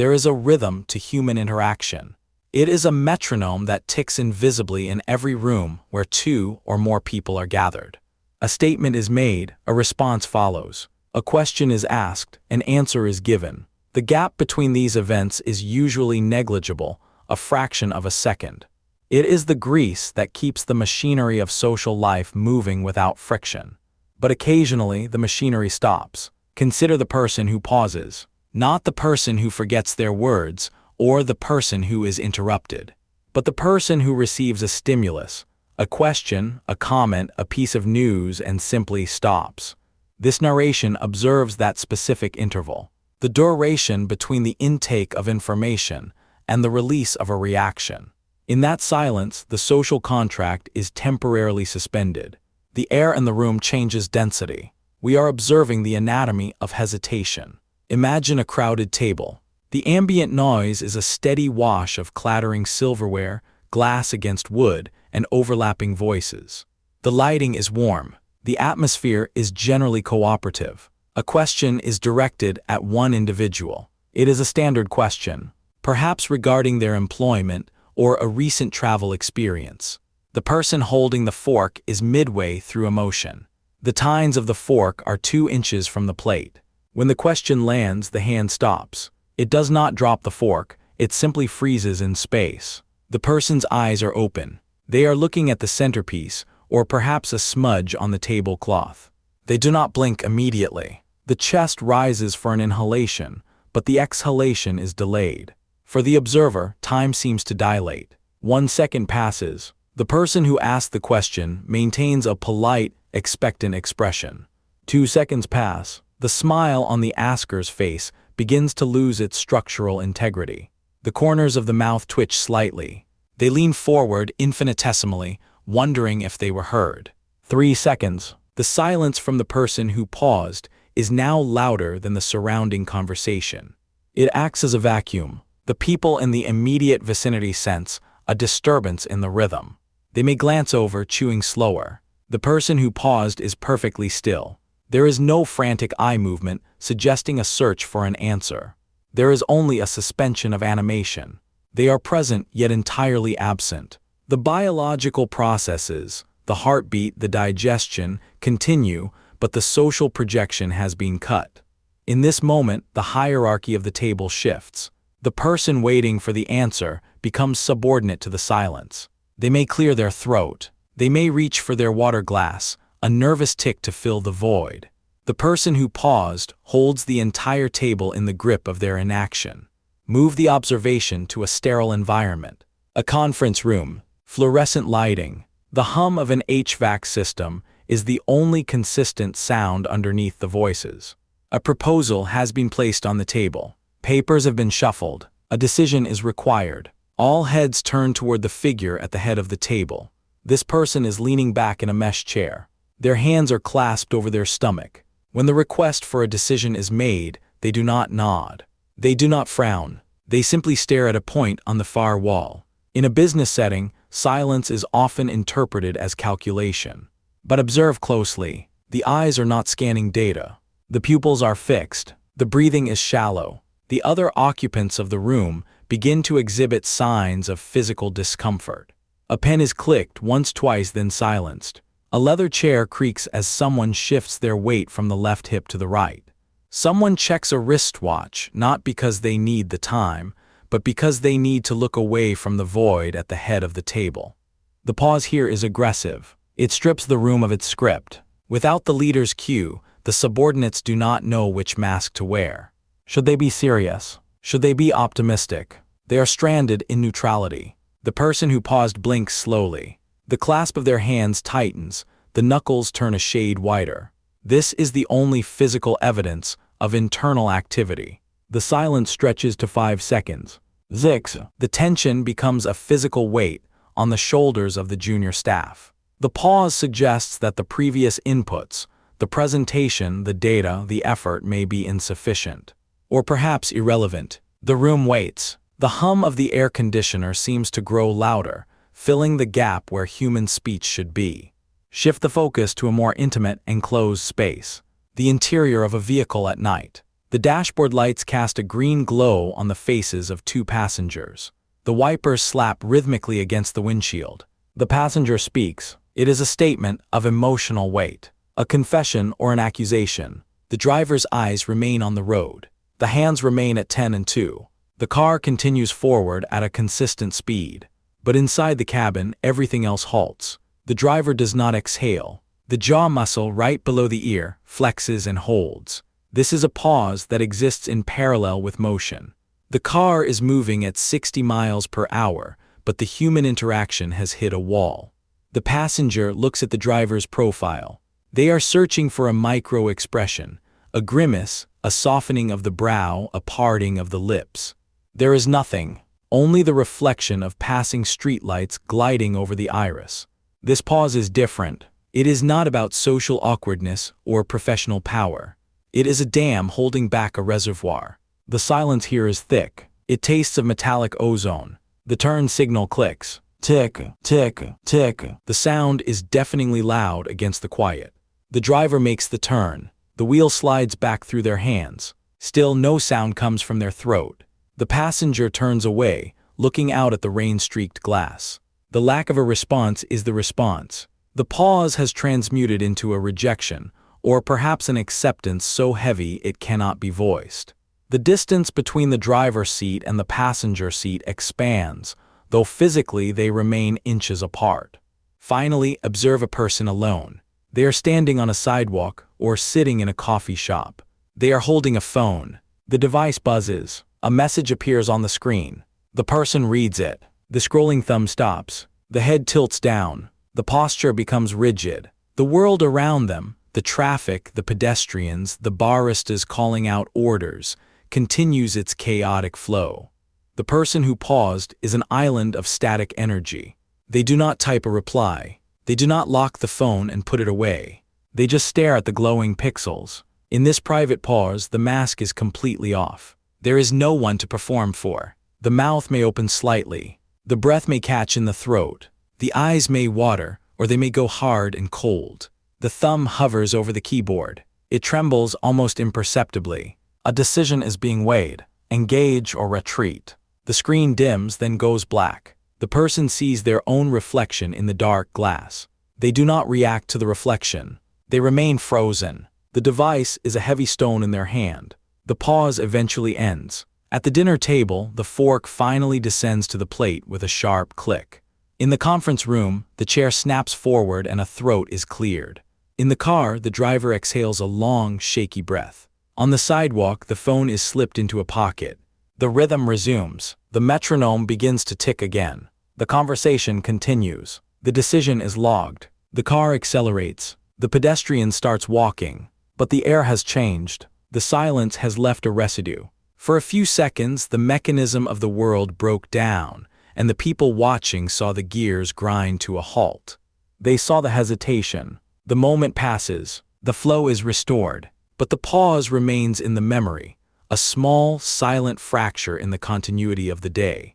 There is a rhythm to human interaction. It is a metronome that ticks invisibly in every room where two or more people are gathered. A statement is made, a response follows. A question is asked, an answer is given. The gap between these events is usually negligible, a fraction of a second. It is the grease that keeps the machinery of social life moving without friction. But occasionally, the machinery stops. Consider the person who pauses, not the person who forgets their words or the person who is interrupted, but the person who receives a stimulus, a question, a comment, a piece of news, and simply stops. This narration observes that specific interval, the duration between the intake of information and the release of a reaction. In that silence, the social contract is temporarily suspended. The air in the room changes density. We are observing the anatomy of hesitation. Imagine a crowded table. The ambient noise is a steady wash of clattering silverware, glass against wood, and overlapping voices. The lighting is warm. The atmosphere is generally cooperative. A question is directed at one individual. It is a standard question, perhaps regarding their employment or a recent travel experience. The person holding the fork is midway through a motion. The tines of the fork are 2 inches from the plate. When the question lands, the hand stops. It does not drop the fork, it simply freezes in space. The person's eyes are open. They are looking at the centerpiece, or perhaps a smudge on the tablecloth. They do not blink immediately. The chest rises for an inhalation, but the exhalation is delayed. For the observer, time seems to dilate. 1 second passes. The person who asked the question maintains a polite, expectant expression. 2 seconds pass. The smile on the asker's face begins to lose its structural integrity. The corners of the mouth twitch slightly. They lean forward infinitesimally, wondering if they were heard. 3 seconds. The silence from the person who paused is now louder than the surrounding conversation. It acts as a vacuum. The people in the immediate vicinity sense a disturbance in the rhythm. They may glance over, chewing slower. The person who paused is perfectly still. There is no frantic eye movement suggesting a search for an answer. There is only a suspension of animation. They are present yet entirely absent. The biological processes, the heartbeat, the digestion, continue, but the social projection has been cut. In this moment, the hierarchy of the table shifts. The person waiting for the answer becomes subordinate to the silence. They may clear their throat. They may reach for their water glass, a nervous tick to fill the void. The person who paused holds the entire table in the grip of their inaction. Move the observation to a sterile environment. A conference room, fluorescent lighting. The hum of an HVAC system is the only consistent sound underneath the voices. A proposal has been placed on the table. Papers have been shuffled. A decision is required. All heads turn toward the figure at the head of the table. This person is leaning back in a mesh chair. Their hands are clasped over their stomach. When the request for a decision is made, they do not nod. They do not frown. They simply stare at a point on the far wall. In a business setting, silence is often interpreted as calculation. But observe closely. The eyes are not scanning data. The pupils are fixed. The breathing is shallow. The other occupants of the room begin to exhibit signs of physical discomfort. A pen is clicked once, twice, then silenced. A leather chair creaks as someone shifts their weight from the left hip to the right. Someone checks a wristwatch, not because they need the time, but because they need to look away from the void at the head of the table. The pause here is aggressive. It strips the room of its script. Without the leader's cue, the subordinates do not know which mask to wear. Should they be serious? Should they be optimistic? They are stranded in neutrality. The person who paused blinks slowly. The clasp of their hands tightens. The knuckles turn a shade whiter. This is the only physical evidence of internal activity. The silence stretches to 5 seconds. Zix. The tension becomes a physical weight on the shoulders of the junior staff. The pause suggests that the previous inputs, the presentation, the data, the effort may be insufficient, or perhaps irrelevant. The room waits. The hum of the air conditioner seems to grow louder, filling the gap where human speech should be. Shift the focus to a more intimate, enclosed space. The interior of a vehicle at night. The dashboard lights cast a green glow on the faces of two passengers. The wipers slap rhythmically against the windshield. The passenger speaks. It is a statement of emotional weight, a confession or an accusation. The driver's eyes remain on the road. The hands remain at 10 and 2. The car continues forward at a consistent speed. But inside the cabin, everything else halts. The driver does not exhale. The jaw muscle right below the ear flexes and holds. This is a pause that exists in parallel with motion. The car is moving at 60 miles per hour, but the human interaction has hit a wall. The passenger looks at the driver's profile. They are searching for a micro-expression, a grimace, a softening of the brow, a parting of the lips. There is nothing, only the reflection of passing streetlights gliding over the iris. This pause is different. It is not about social awkwardness or professional power. It is a dam holding back a reservoir. The silence here is thick. It tastes of metallic ozone. The turn signal clicks. Tick, tick, tick. The sound is deafeningly loud against the quiet. The driver makes the turn. The wheel slides back through their hands. Still no sound comes from their throat. The passenger turns away, looking out at the rain-streaked glass. The lack of a response is the response. The pause has transmuted into a rejection, or perhaps an acceptance so heavy it cannot be voiced. The distance between the driver's seat and the passenger seat expands, though physically they remain inches apart. Finally, observe a person alone. They are standing on a sidewalk or sitting in a coffee shop. They are holding a phone. The device buzzes. A message appears on the screen. The person reads it. The scrolling thumb stops. The head tilts down. The posture becomes rigid. The world around them, the traffic, the pedestrians, the baristas calling out orders, continues its chaotic flow. The person who paused is an island of static energy. They do not type a reply. They do not lock the phone and put it away. They just stare at the glowing pixels. In this private pause, the mask is completely off. There is no one to perform for. The mouth may open slightly. The breath may catch in the throat. The eyes may water, or they may go hard and cold. The thumb hovers over the keyboard. It trembles almost imperceptibly. A decision is being weighed. Engage or retreat. The screen dims, then goes black. The person sees their own reflection in the dark glass. They do not react to the reflection. They remain frozen. The device is a heavy stone in their hand. The pause eventually ends. At the dinner table, the fork finally descends to the plate with a sharp click. In the conference room, the chair snaps forward and a throat is cleared. In the car, the driver exhales a long, shaky breath. On the sidewalk, the phone is slipped into a pocket. The rhythm resumes. The metronome begins to tick again. The conversation continues. The decision is logged. The car accelerates. The pedestrian starts walking. But the air has changed. The silence has left a residue. For a few seconds, the mechanism of the world broke down, and the people watching saw the gears grind to a halt. They saw the hesitation. The moment passes. The flow is restored. But the pause remains in the memory, a small, silent fracture in the continuity of the day.